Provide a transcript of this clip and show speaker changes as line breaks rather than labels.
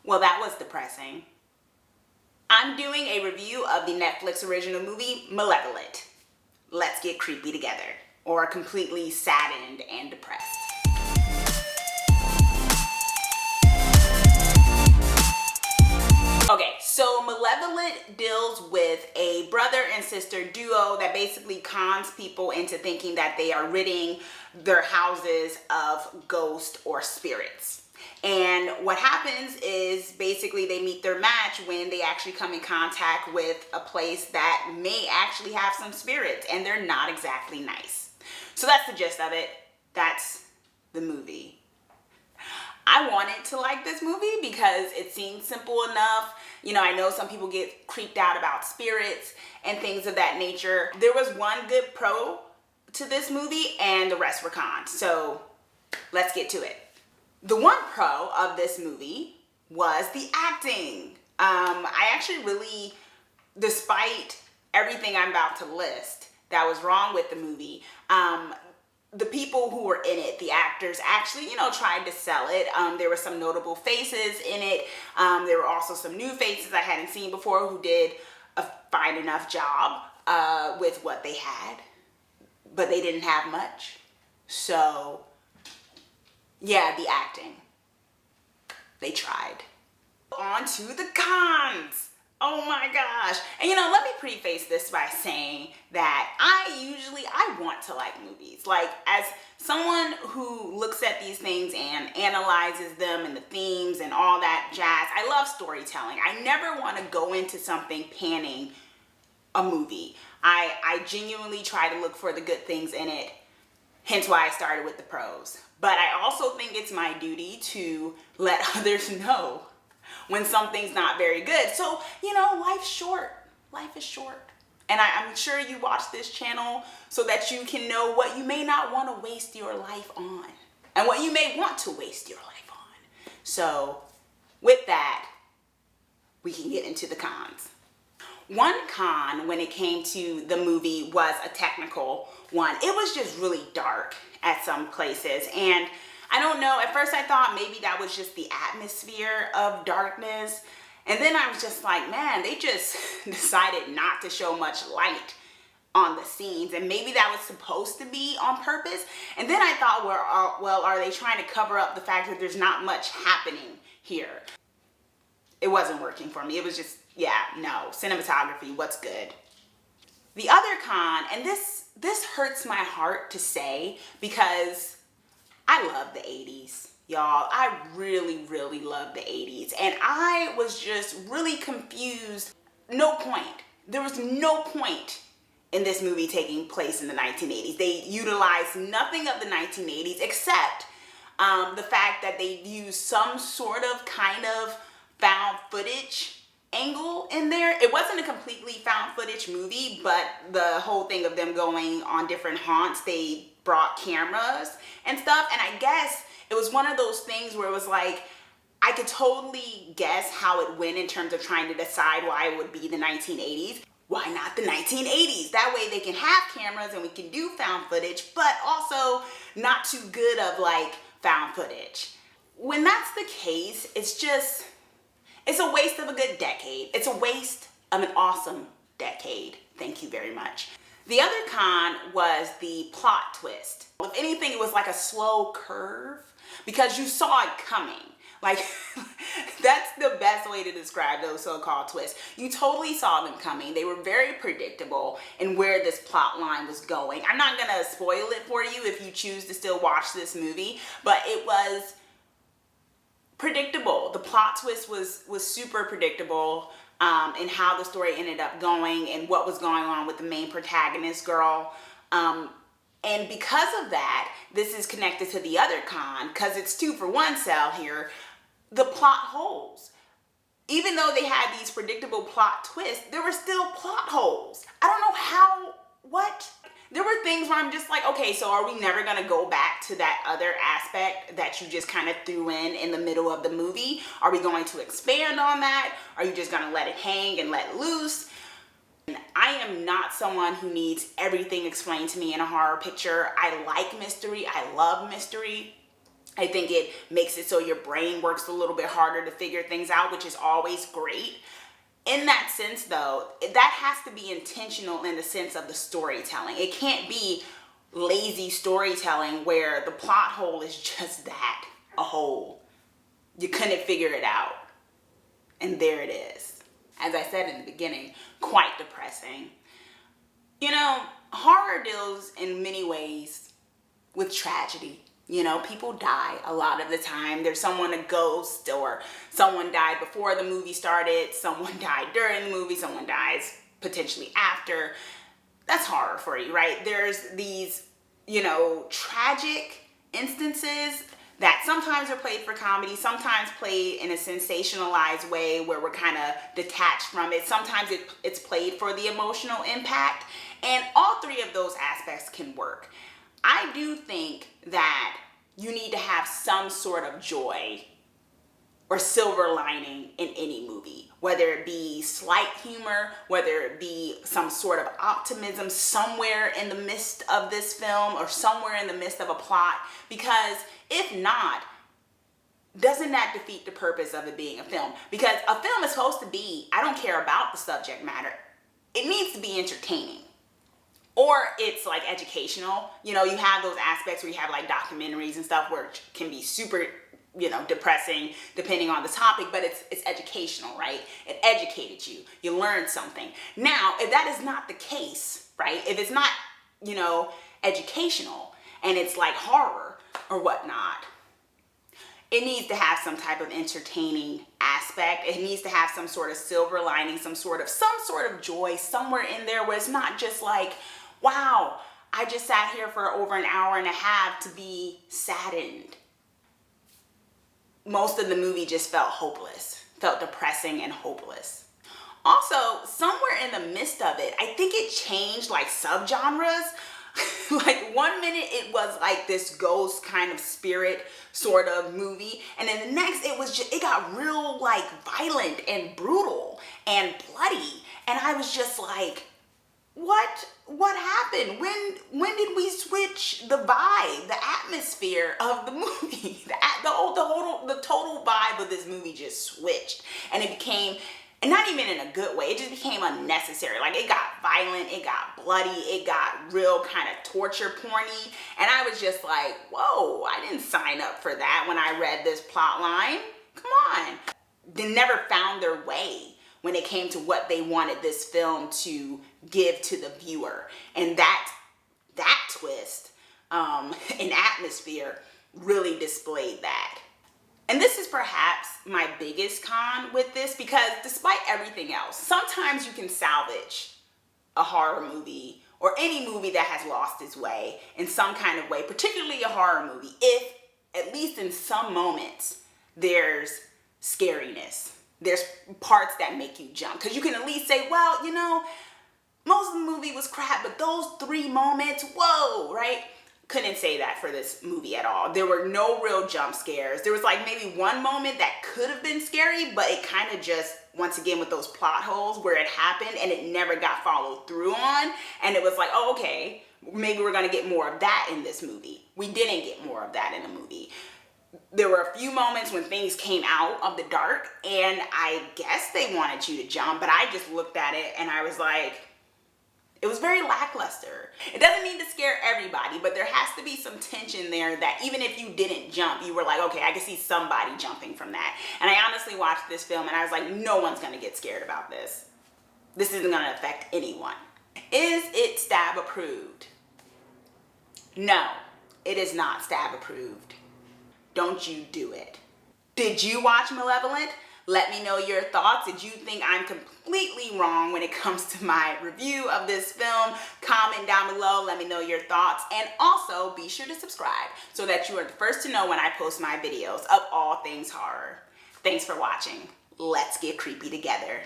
Well, that was depressing. I'm doing a review of the Netflix original movie, Malevolent. Let's get creepy together, or completely saddened and depressed. Okay, so Malevolent deals with a brother and sister duo that basically cons people into thinking that they are ridding their houses of ghosts or spirits. And what happens is basically they meet their match when they actually come in contact with a place that may actually have some spirits, and they're not exactly nice. So that's the gist of it. That's the movie. I wanted to like this movie because it seemed simple enough. You know, I know some people get creeped out about spirits and things of that nature. There was one good pro to this movie and the rest were cons. So let's get to it. The one pro of this movie was the acting. I actually really, despite everything I'm about to list that was wrong with the movie, the people who were in it, the actors, actually, tried to sell it. There were some notable faces in it. There were also some new faces I hadn't seen before who did a fine enough job with what they had, but they didn't have much. So, yeah, the acting. They tried. On to the cons. Oh my gosh. And let me preface this by saying that I want to like movies. Like, as someone who looks at these things and analyzes them and the themes and all that jazz, I love storytelling. I never want to go into something panning a movie. I genuinely try to look for the good things in it. Hence why I started with the pros. But I also think it's my duty to let others know when something's not very good. So, life's short. Life is short. And I'm sure you watch this channel so that you can know what you may not want to waste your life on and what you may want to waste your life on. So, with that, we can get into the cons. One con when it came to the movie was a technical one. It was just really dark at some places, and I don't know, at first I thought maybe that was just the atmosphere of darkness, and then I was just like, man, they just decided not to show much light on the scenes, and maybe that was supposed to be on purpose. And then I thought, well, are they trying to cover up the fact that there's not much happening here? It wasn't working for me. It was just, no, cinematography, what's good? The other con, and this hurts my heart to say because I love the 80s, y'all. I really, really love the 80s. And I was just really confused. No point. There was no point in this movie taking place in the 1980s. They utilized nothing of the 1980s except the fact that they used some sort of kind of found footage angle in there. It wasn't a completely found footage movie, but the whole thing of them going on different haunts, they brought cameras and stuff. And I guess it was one of those things where it was like, I could totally guess how it went in terms of trying to decide why it would be the 1980s. Why not the 1980s? That way they can have cameras and we can do found footage, but also not too good of like found footage. When that's the case, it's a waste of a good decade. It's a waste of an awesome decade. Thank you very much. The other con was the plot twist. If anything, it was like a slow curve because you saw it coming. Like, that's the best way to describe those so-called twists. You totally saw them coming. They were very predictable in where this plot line was going. I'm not gonna spoil it for you if you choose to still watch this movie, but it was predictable. The plot twist was super predictable in how the story ended up going and what was going on with the main protagonist girl. And because of that, this is connected to the other con, because it's 2 for 1 sale here, the plot holes. Even though they had these predictable plot twists, there were still plot holes. I don't know how, what? There were things where I'm just like, okay, so are we never gonna go back to that other aspect that you just kind of threw in the middle of the movie? Are we going to expand on that? Are you just gonna let it hang and let loose? I am not someone who needs everything explained to me in a horror picture. I like mystery, I love mystery. I think it makes it so your brain works a little bit harder to figure things out, which is always great. In that sense, though, that has to be intentional in the sense of the storytelling. It can't be lazy storytelling where the plot hole is just that, a hole. You couldn't figure it out. And there it is. As I said in the beginning, quite depressing. You know, horror deals in many ways with tragedy. You know, people die a lot of the time. There's someone, a ghost, or someone died before the movie started, someone died during the movie, someone dies potentially after. That's horror for you, right? There's these, you know, tragic instances that sometimes are played for comedy, sometimes played in a sensationalized way where we're kind of detached from it. Sometimes it's played for the emotional impact. And all three of those aspects can work. I do think that you need to have some sort of joy or silver lining in any movie, whether it be slight humor, whether it be some sort of optimism somewhere in the midst of this film or somewhere in the midst of a plot, because if not, doesn't that defeat the purpose of it being a film? Because a film is supposed to be, I don't care about the subject matter, it needs to be entertaining. Or it's like educational. You know, you have those aspects where you have like documentaries and stuff where it can be super, you know, depressing depending on the topic, but it's educational, right? It educated you. You learned something. Now, if that is not the case, right? If it's not, you know, educational and it's like horror or whatnot, it needs to have some type of entertaining aspect. It needs to have some sort of silver lining, some sort of joy somewhere in there where it's not just like, wow, I just sat here for over an hour and a half to be saddened. Most of the movie just felt hopeless, felt depressing and hopeless. Also, somewhere in the midst of it, I think it changed like subgenres. Like 1 minute it was like this ghost kind of spirit sort of movie, and then the next it got real like violent and brutal and bloody, and I was just like, what happened? When did we switch the vibe, the atmosphere of the movie? The total vibe of this movie just switched, and it became, and not even in a good way, it just became unnecessary. Like it got violent, it got bloody, it got real kind of torture porny, and I was just like, whoa, I didn't sign up for that when I read this plot line. Come on. They never found their way when it came to what they wanted this film to give to the viewer. And that twist in atmosphere really displayed that. And this is perhaps my biggest con with this, because despite everything else, sometimes you can salvage a horror movie or any movie that has lost its way in some kind of way, particularly a horror movie, if at least in some moments there's scariness. There's parts that make you jump, because you can at least say, well, you know, most of the movie was crap, but those 3 moments, whoa, right? Couldn't say that for this movie at all. There were no real jump scares. There was like maybe one moment that could have been scary, but it kind of just, once again with those plot holes where it happened and it never got followed through on, and it was like, oh, okay, maybe we're gonna get more of that in this movie. We didn't get more of that in the movie. There were a few moments when things came out of the dark, and I guess they wanted you to jump, but I just looked at it and I was like, it was very lackluster. It doesn't need to scare everybody, but there has to be some tension there that even if you didn't jump, you were like, okay, I can see somebody jumping from that. And I honestly watched this film and I was like, no one's gonna get scared about this. This isn't gonna affect anyone. Is it stab approved? No, it is not stab approved. Don't you do it. Did you watch Malevolent? Let me know your thoughts. Did you think I'm completely wrong when it comes to my review of this film? Comment down below. Let me know your thoughts. And also be sure to subscribe so that you are the first to know when I post my videos of all things horror. Thanks for watching. Let's get creepy together.